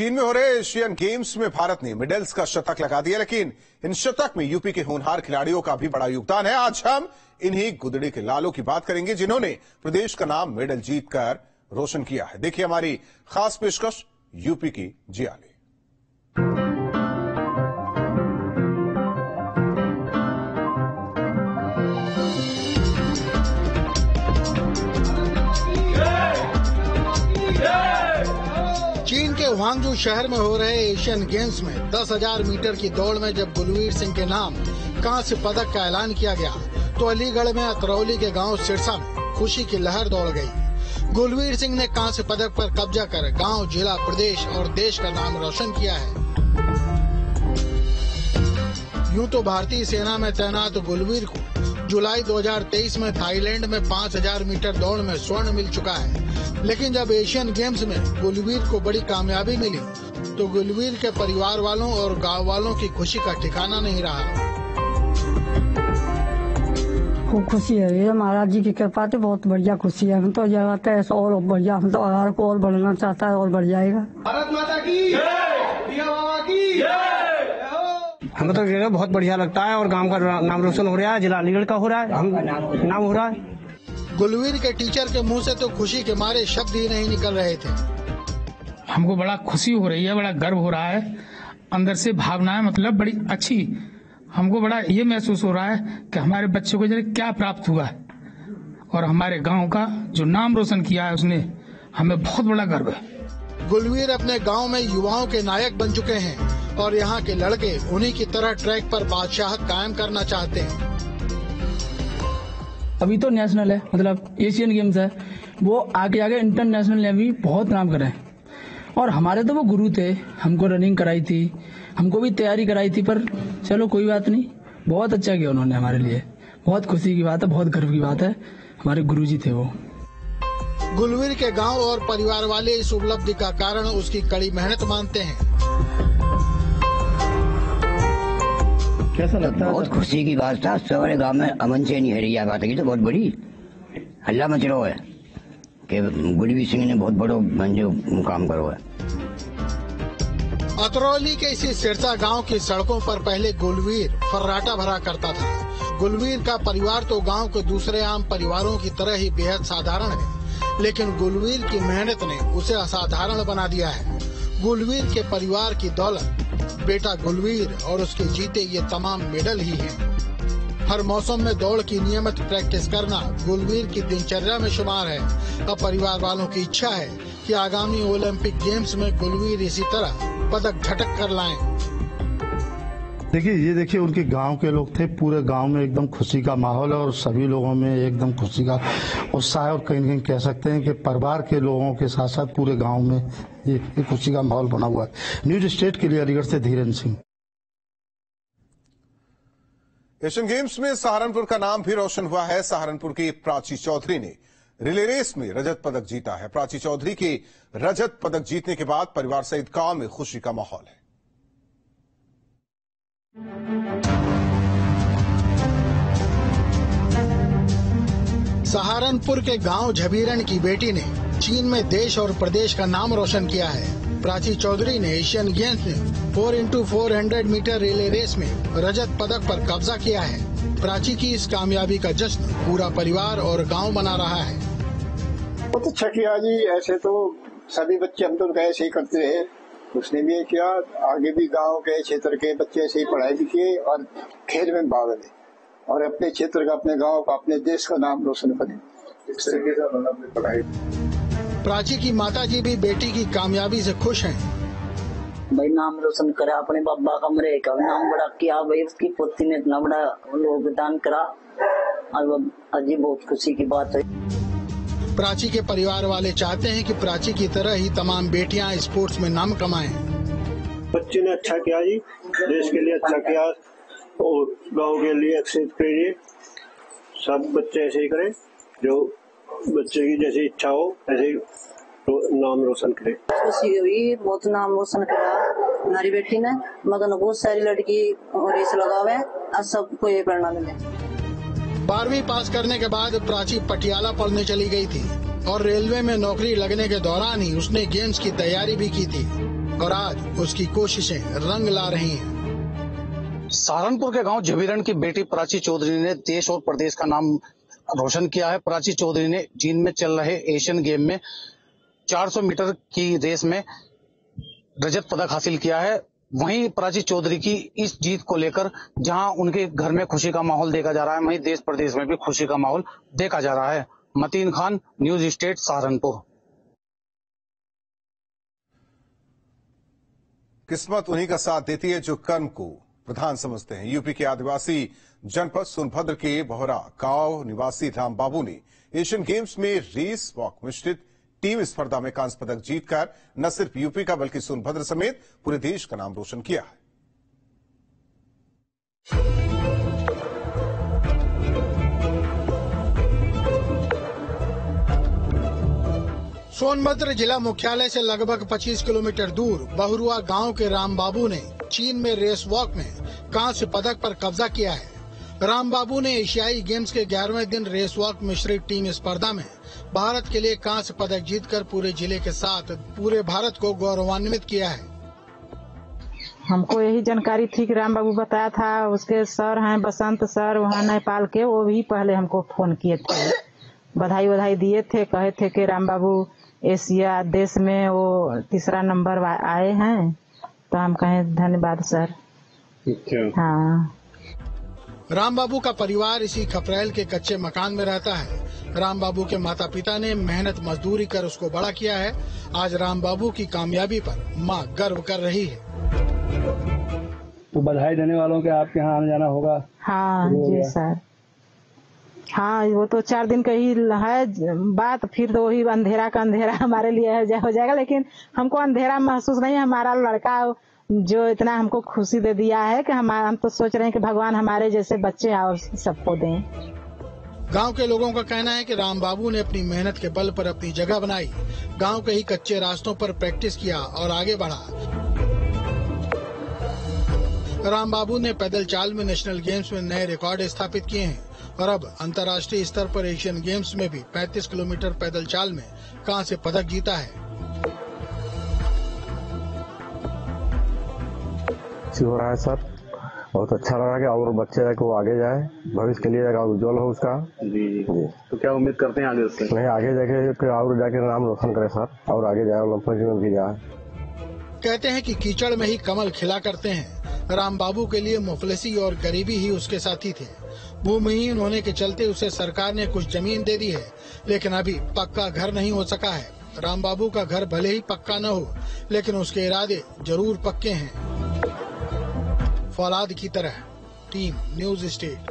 चीन में हो रहे एशियन गेम्स में भारत ने मेडल्स का शतक लगा दिया, लेकिन इन शतक में यूपी के होनहार खिलाड़ियों का भी बड़ा योगदान है। आज हम इन्हीं गुदड़ी के लालों की बात करेंगे जिन्होंने प्रदेश का नाम मेडल जीतकर रोशन किया है। देखिए हमारी खास पेशकश यूपी की जियाली। चीन के हांगझू शहर में हो रहे एशियन गेम्स में 10,000 मीटर की दौड़ में जब गुलवीर सिंह के नाम कांस्य पदक का ऐलान किया गया तो अलीगढ़ में अतरौली के गांव सिरसा में खुशी की लहर दौड़ गई। गुलवीर सिंह ने कांस्य पदक पर कब्जा कर गांव, जिला, प्रदेश और देश का नाम रोशन किया है। यूं तो भारतीय सेना में तैनात गुलवीर को जुलाई 2023 में थाईलैंड में 5,000 मीटर दौड़ में स्वर्ण मिल चुका है, लेकिन जब एशियन गेम्स में गुलवीर को बड़ी कामयाबी मिली तो गुलवीर के परिवार वालों और गांव वालों की खुशी का ठिकाना नहीं रहा। खूब खुशी है, ये महाराज जी की कृपा से बहुत बढ़िया खुशी है। हम तो जगह है और बढ़िया, हम तो आधार को और बढ़ना चाहता है और बढ़ जाएगा। भारत माता की जय, बाबा की जय। हमें तो जगह बहुत बढ़िया लगता है और गांव का नाम रोशन हो रहा है, जिला अलीगढ़ का हो रहा है, हम नाम हो रहा है। गुलवीर के टीचर के मुंह से तो खुशी के मारे शब्द ही नहीं निकल रहे थे। हमको बड़ा खुशी हो रही है, बड़ा गर्व हो रहा है, अंदर से भावनाएं मतलब बड़ी अच्छी। हमको बड़ा ये महसूस हो रहा है कि हमारे बच्चे को जरा क्या प्राप्त हुआ है और हमारे गांव का जो नाम रोशन किया है उसने, हमें बहुत बड़ा गर्व है। गुलवीर अपने गांव में युवाओं के नायक बन चुके हैं और यहाँ के लड़के उन्हीं की तरह ट्रैक पर बादशाहत कायम करना चाहते हैं। अभी तो नेशनल है, मतलब एशियन गेम्स है, वो आगे आगे इंटरनेशनल में भी बहुत नाम करें। और हमारे तो वो गुरु थे, हमको रनिंग कराई थी, हमको भी तैयारी कराई थी, पर चलो कोई बात नहीं, बहुत अच्छा किया उन्होंने हमारे लिए। बहुत खुशी की बात है, बहुत गर्व की बात है, हमारे गुरुजी थे वो। गुलवीर के गांव और परिवार वाले इस उपलब्धि का कारण उसकी कड़ी मेहनत मानते हैं। कैसा लगता है? बहुत खुशी की बात था। सवारे गांव में अमन से नहीं हरी बात है, तो बहुत बड़ी हल्ला मच रहा है कि गुलवीर सिंह ने बहुत बड़ो मुकाम करो है। अतरौली के इसी सिरसा गांव की सड़कों पर पहले गुलवीर फर्राटा भरा करता था। गुलवीर का परिवार तो गांव के दूसरे आम परिवारों की तरह ही बेहद साधारण है, लेकिन गुलवीर की मेहनत ने उसे असाधारण बना दिया है। गुलवीर के परिवार की दौलत बेटा गुलवीर और उसके जीते ये तमाम मेडल ही हैं। हर मौसम में दौड़ की नियमित प्रैक्टिस करना गुलवीर की दिनचर्या में शुमार है। अब परिवार वालों की इच्छा है कि आगामी ओलंपिक गेम्स में गुलवीर इसी तरह पदक झटक कर लाएं। देखिए उनके गांव के लोग थे, पूरे गांव में एकदम खुशी का माहौल है और सभी लोगों में एकदम खुशी का उत्साह है और कहीं कहीं कह सकते हैं कि परिवार के लोगों के साथ साथ पूरे गांव में ये खुशी का माहौल बना हुआ है। न्यूज स्टेट के लिए अलीगढ़ से धीरेन्द्र सिंह। एशियन गेम्स में सहारनपुर का नाम भी रोशन हुआ है। सहारनपुर की प्राची चौधरी ने रिले रेस में रजत पदक जीता है। प्राची चौधरी के रजत पदक जीतने के बाद परिवार सहित गांव में खुशी का माहौल है। सहारनपुर के गांव झबीरन की बेटी ने चीन में देश और प्रदेश का नाम रोशन किया है। प्राची चौधरी ने एशियन गेम्स में 4x400 मीटर रिले रेस में रजत पदक पर कब्जा किया है। प्राची की इस कामयाबी का जश्न पूरा परिवार और गांव मना रहा है। बहुत अच्छा किया जी, ऐसे तो सभी बच्चे हम तो ऐसे ही करते रहे, उसने भी किया, आगे भी गांव के क्षेत्र के बच्चे ऐसे ही पढ़ाई भी किए और खेल में भाग ले और अपने क्षेत्र का, अपने गांव का, अपने देश का नाम रोशन करे। इस तरीके से उन्होंने अपनी पढ़ाई। प्राची की माताजी भी बेटी की कामयाबी से खुश हैं। भाई नाम रोशन करा, अपने बाबा का मरे का नाम बड़ा किया, भाई उसकी पोती ने इतना बड़ा योगदान करा और अजीब बहुत खुशी की बात है। प्राची के परिवार वाले चाहते हैं कि प्राची की तरह ही तमाम बेटियां स्पोर्ट्स में नाम कमाएं। बच्चे ने अच्छा किया जी, देश के लिए अच्छा किया और गांव के लिए एक्सेप्ट करिए। सब बच्चे ऐसे ही करें, जो बच्चे की जैसी इच्छा हो ऐसे ही नाम रोशन करे। खुशी हुई, बहुत नाम रोशन करा हमारी बेटी ने। मगर बहुत सारी लड़की रेस लगावे और सबको ये प्रेरणा मिले। 12वीं पास करने के बाद प्राची पटियाला पढ़ने चली गई थी और रेलवे में नौकरी लगने के दौरान ही उसने गेम्स की तैयारी भी की थी। और आज उसकी कोशिशें रंग ला रही हैं। सहारनपुर के गांव झबीरण की बेटी प्राची चौधरी ने देश और प्रदेश का नाम रोशन किया है। प्राची चौधरी ने चीन में चल रहे एशियन गेम में 400 मीटर की रेस में रजत पदक हासिल किया है। वहीं प्राची चौधरी की इस जीत को लेकर जहां उनके घर में खुशी का माहौल देखा जा रहा है, वहीं देश प्रदेश में भी खुशी का माहौल देखा जा रहा है। Mateen Khan, news state, Saharanpur. किस्मत उन्हीं का साथ देती है जो कर्म को प्रधान समझते हैं। यूपी के आदिवासी जनपद सोनभद्र के बोहरा गांव निवासी राम बाबू ने एशियन गेम्स में रेस वॉक मिश्रित टीम स्पर्धा में कांस्य पदक जीतकर न सिर्फ यूपी का बल्कि सोनभद्र समेत पूरे देश का नाम रोशन किया है। सोनभद्र जिला मुख्यालय से लगभग 25 किलोमीटर दूर बहुरुआ गांव के राम बाबू ने चीन में रेस वॉक में कांस्य पदक पर कब्जा किया है। राम बाबू ने एशियाई गेम्स के 11वें दिन रेस वॉक मिश्रित टीम स्पर्धा में भारत के लिए कांस्य पदक जीतकर पूरे जिले के साथ पूरे भारत को गौरवान्वित किया है। हमको यही जानकारी थी कि राम बाबू बताया था, उसके सर हैं बसंत सर वहाँ नेपाल के, वो भी पहले हमको फोन किए थे, बधाई दिए थे, कहे थे कि राम बाबू एशिया देश में वो 3रा नंबर आए हैं। तो हम कहें धन्यवाद सर। हाँ। राम बाबू का परिवार इसी खपरेल के कच्चे मकान में रहता है। राम बाबू के माता पिता ने मेहनत मजदूरी कर उसको बड़ा किया है। आज राम बाबू की कामयाबी पर माँ गर्व कर रही है। तो बधाई देने वालों के आपके यहाँ आने जाना होगा। हाँ जी सर। हाँ, वो तो 4 दिन का ही है बात, फिर तो वही अंधेरा का अंधेरा हमारे लिए हो जाएगा। लेकिन हमको अंधेरा महसूस नहीं है। हमारा लड़का जो इतना हमको खुशी दे दिया है कि हम तो सोच रहे हैं कि भगवान हमारे जैसे बच्चे और सबको दें। गांव के लोगों का कहना है कि राम बाबू ने अपनी मेहनत के बल पर अपनी जगह बनाई, गांव के ही कच्चे रास्तों पर प्रैक्टिस किया और आगे बढ़ा। राम बाबू ने पैदल चाल में नेशनल गेम्स में नए रिकॉर्ड स्थापित किए हैं और अब अंतर्राष्ट्रीय स्तर पर एशियन गेम्स में भी 35 किलोमीटर पैदल चाल में कांस्य पदक जीता है। हो रहा है सर, बहुत अच्छा लगा कि और बच्चे है कि वो आगे जाए, भविष्य के लिए उज्जवल हो उसका। जी। तो क्या उम्मीद करते हैं आगे से? नहीं, आगे जाके और जाके नाम रोशन करे सर, और आगे जाए ओलंपिक में भी जाए। कहते हैं कि कीचड़ में ही कमल खिला करते हैं। राम बाबू के लिए मुफलिसी और गरीबी ही उसके साथी थे। भूमिहीन होने के चलते उसे सरकार ने कुछ जमीन दे दी है, लेकिन अभी पक्का घर नहीं हो सका है। राम बाबू का घर भले ही पक्का न हो, लेकिन उसके इरादे जरूर पक्के हैं। फौलाद की तरह, टीम न्यूज स्टेट।